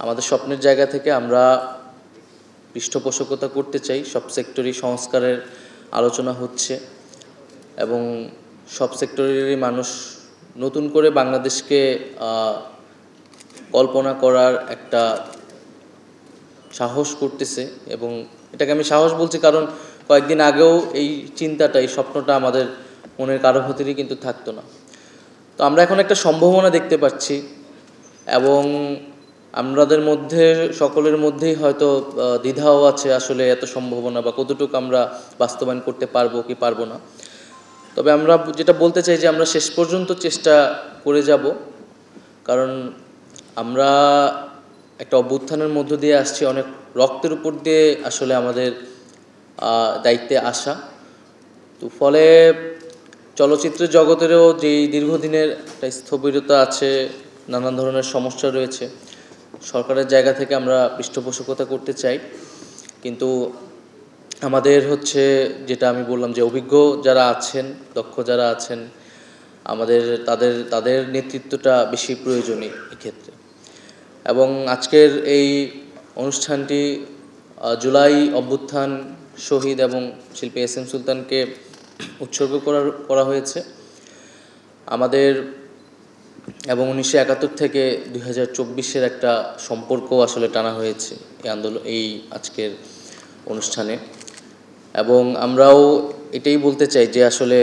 আমাদের স্বপ্নের জায়গা থেকে আমরা পৃষ্ঠপোষকতা করতে চাই, সব সেক্টরই সংস্কারের আলোচনা হচ্ছে এবং সব সেক্টরেরই মানুষ নতুন করে বাংলাদেশকে কল্পনা করার একটা সাহস করতেছে। এবং এটাকে আমি সাহস বলছি কারণ কয়েকদিন আগেও এই চিন্তাটা, এই স্বপ্নটা আমাদের মনের কারো ভেতরেই কিন্তু থাকতো না। তো আমরা এখন একটা সম্ভাবনা দেখতে পাচ্ছি এবং আমাদের মধ্যে সকলের মধ্যেই হয়তো দ্বিধাও আছে আসলে এত সম্ভাবনা বা কতটুকু আমরা বাস্তবায়ন করতে পারবো কি পারবো না। তবে আমরা যেটা বলতে চাই যে আমরা শেষ পর্যন্ত চেষ্টা করে যাব, কারণ আমরা একটা অভ্যুত্থানের মধ্য দিয়ে আসছি, অনেক রক্তের উপর দিয়ে আসলে আমাদের দায়িত্বে আসা। তো ফলে চলচ্চিত্র জগতেরও যেই দীর্ঘদিনের একটা স্থবিরতা আছে, নানান ধরনের সমস্যা রয়েছে, সরকারের জায়গা থেকে আমরা পৃষ্ঠপোষকতা করতে চাই। কিন্তু আমাদের যেটা আমি বললাম যে অভিজ্ঞ যারা আছেন, দক্ষ যারা আছেন, আমাদের তাদের নেতৃত্বটা বেশি প্রয়োজনীয় এক্ষেত্রে। এবং আজকের এই অনুষ্ঠানটি জুলাই অভ্যুত্থান শহীদ এবং শিল্পী এস.এম. সুলতানকে উৎসর্গ করা হয়েছে। আমাদের এবং 1971 থেকে 2024-এর একটা সম্পর্ক আসলে টানা হয়েছে এই আজকের অনুষ্ঠানে। এবং আমরাও এটাই বলতে চাই যে আসলে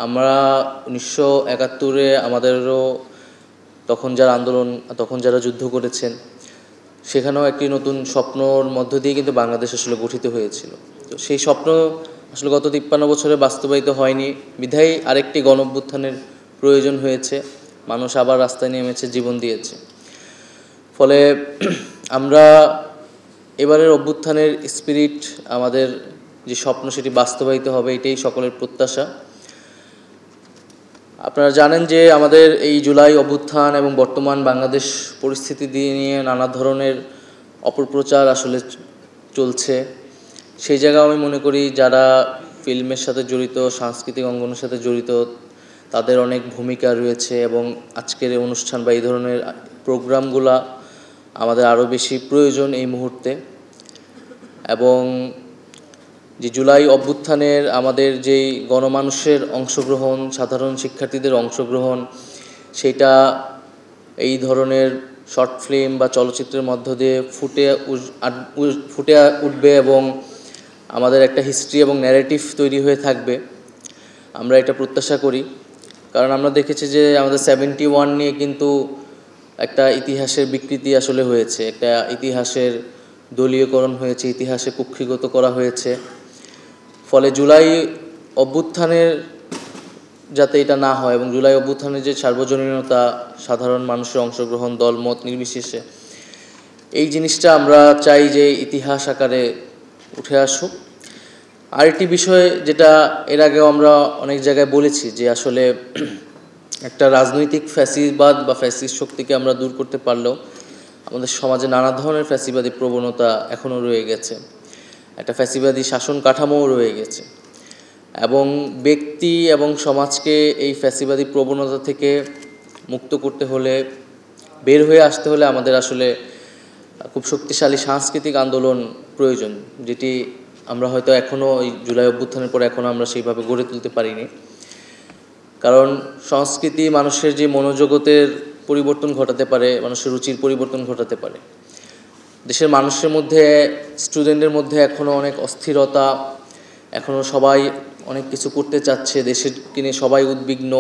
আমরা 1971-এ আমাদেরও তখন যারা আন্দোলন, তখন যারা যুদ্ধ করেছেন, সেখানেও একটি নতুন স্বপ্নর মধ্য দিয়ে কিন্তু বাংলাদেশ আসলে গঠিত হয়েছিল। তো সেই স্বপ্ন আসলে গত 53 বছরে বাস্তবায়িত হয়নি বিধায় আরেকটি গণঅভ্যুত্থানের প্রয়োজন হয়েছে। মানুষ আবার রাস্তায় নেমেছে, জীবন দিয়েছে। ফলে আমরা এবারের অভ্যুত্থানের স্পিরিট, আমাদের যে স্বপ্ন সেটি বাস্তবায়িত হবে, এটাই সকলের প্রত্যাশা। আপনারা জানেন যে আমাদের এই জুলাই অভ্যুত্থান এবং বর্তমান বাংলাদেশ পরিস্থিতি নিয়ে নানা ধরনের অপপ্রচার আসলে চলছে। সেই জায়গায় আমি মনে করি যারা ফিল্মের সাথে জড়িত, সাংস্কৃতিক অঙ্গনের সাথে জড়িত, তাদের অনেক ভূমিকা রয়েছে এবং আজকের এই অনুষ্ঠান বা এই ধরনের প্রোগ্রামগুলা আমাদের আরও বেশি প্রয়োজন এই মুহূর্তে। এবং যে জুলাই অভ্যুত্থানের আমাদের যেই গণমানুষের অংশগ্রহণ, সাধারণ শিক্ষার্থীদের অংশগ্রহণ, সেটা এই ধরনের শর্ট ফিল্ম বা চলচ্চিত্রের মধ্য দিয়ে ফুটে উঠবে এবং আমাদের একটা হিস্ট্রি এবং ন্যারেটিভ তৈরি হয়ে থাকবে, আমরা এটা প্রত্যাশা করি। কারণ আমরা দেখেছি যে আমাদের 71 নিয়ে কিন্তু একটা ইতিহাসের বিকৃতি আসলে হয়েছে, একটা ইতিহাসের দলীয়করণ হয়েছে, ইতিহাসে কুক্ষিগত করা হয়েছে। ফলে জুলাই অভ্যুত্থানের যাতে এটা না হয় এবং জুলাই অভ্যুত্থানের যে সার্বজনীনতা, সাধারণ মানুষের অংশগ্রহণ, দলমত নির্বিশেষে, এই জিনিসটা আমরা চাই যে ইতিহাস আকারে উঠে আসুক। আরেকটি বিষয় যেটা এর আগেও আমরা অনেক জায়গায় বলেছি যে আসলে একটা রাজনৈতিক ফ্যাসিবাদ বা ফ্যাসিস্ট শক্তিকে আমরা দূর করতে পারলেও আমাদের সমাজে নানা ধরনের ফ্যাসিবাদী প্রবণতা এখনও রয়ে গেছে, একটা ফ্যাসিবাদী শাসন কাঠামোও রয়ে গেছে। এবং ব্যক্তি এবং সমাজকে এই ফ্যাসিবাদী প্রবণতা থেকে মুক্ত করতে হলে, বের হয়ে আসতে হলে আমাদের আসলে খুব শক্তিশালী সাংস্কৃতিক আন্দোলন প্রয়োজন, যেটি আমরা হয়তো এখনও এই জুলাই অভ্যুত্থানের পরে এখনও আমরা সেইভাবে গড়ে তুলতে পারিনি। কারণ সংস্কৃতি মানুষের যে মনোজগতের পরিবর্তন ঘটাতে পারে, মানুষের রুচির পরিবর্তন ঘটাতে পারে। দেশের মানুষের মধ্যে, স্টুডেন্টদের মধ্যে এখনও অনেক অস্থিরতা, এখনও সবাই অনেক কিছু করতে চাচ্ছে, দেশের কিনে সবাই উদ্বিগ্ন।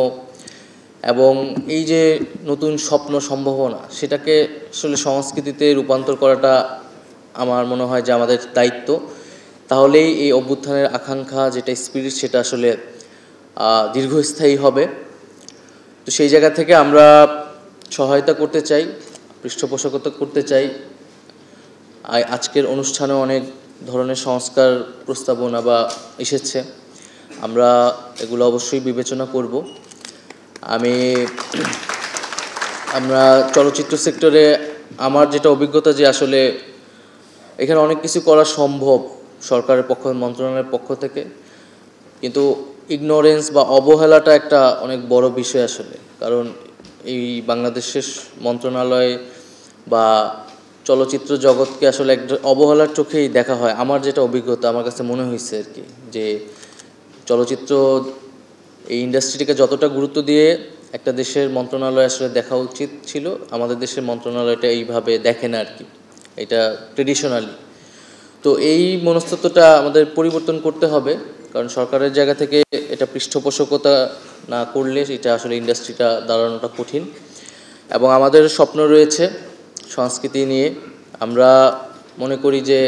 এবং এই যে নতুন স্বপ্ন, সম্ভাবনা, সেটাকে আসলে সংস্কৃতিতে রূপান্তর করাটা আমার মনে হয় যে আমাদের দায়িত্ব। তাহলেই এই অভ্যুত্থানের আকাঙ্ক্ষা, যেটা স্পিরিট, সেটা আসলে দীর্ঘস্থায়ী হবে। তো সেই জায়গা থেকে আমরা সহায়তা করতে চাই, পৃষ্ঠপোষকতা করতে চাই। আজকের অনুষ্ঠানে অনেক ধরনের সংস্কার প্রস্তাবনা বা এসেছে, আমরা এগুলো অবশ্যই বিবেচনা করব। আমরা চলচ্চিত্র সেক্টরে আমার যেটা অভিজ্ঞতা, যে আসলে এখানে অনেক কিছু করা সম্ভব সরকারের পক্ষ, মন্ত্রণালয়ের পক্ষ থেকে, কিন্তু ইগনোরেন্স বা অবহেলাটা একটা অনেক বড় বিষয় আসলে। কারণ এই বাংলাদেশের মন্ত্রণালয় বা চলচ্চিত্র জগৎকে আসলে এক অবহেলার চোখেই দেখা হয়। আমার যেটা অভিজ্ঞতা, আমার কাছে মনে হয়েছে আর কি, যে চলচ্চিত্র এই ইন্ডাস্ট্রিটাকে যতটা গুরুত্ব দিয়ে একটা দেশের মন্ত্রণালয় আসলে দেখা উচিত ছিল, আমাদের দেশের মন্ত্রণালয়টা এইভাবে দেখে না আর কি, এটা ট্রেডিশনালি। তো এই মনস্তত্ত্বটা আমাদের পরিবর্তন করতে হবে, কারণ সরকারের জায়গা থেকে এটা পৃষ্ঠপোষকতা না করলে এটা আসলে ইন্ডাস্ট্রিটা দাঁড়ানোটা কঠিন। এবং আমাদের স্বপ্ন রয়েছে সংস্কৃতি নিয়ে। আমরা মনে করি যে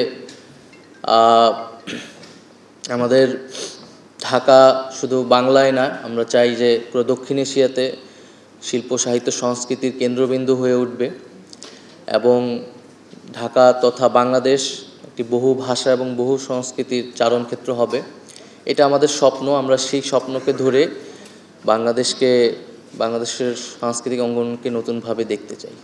আমাদের ঢাকা শুধু বাংলায় না, আমরা চাই যে পুরো দক্ষিণ এশিয়াতে শিল্প সাহিত্য সংস্কৃতির কেন্দ্রবিন্দু হয়ে উঠবে এবং ঢাকা তথা বাংলাদেশ একটি বহু ভাষা এবং বহু সংস্কৃতির চারণক্ষেত্র হবে। এটা আমাদের স্বপ্ন। আমরা সেই স্বপ্নকে ধরে বাংলাদেশের সাংস্কৃতিক অঙ্গনকে নতুনভাবে দেখতে চাই।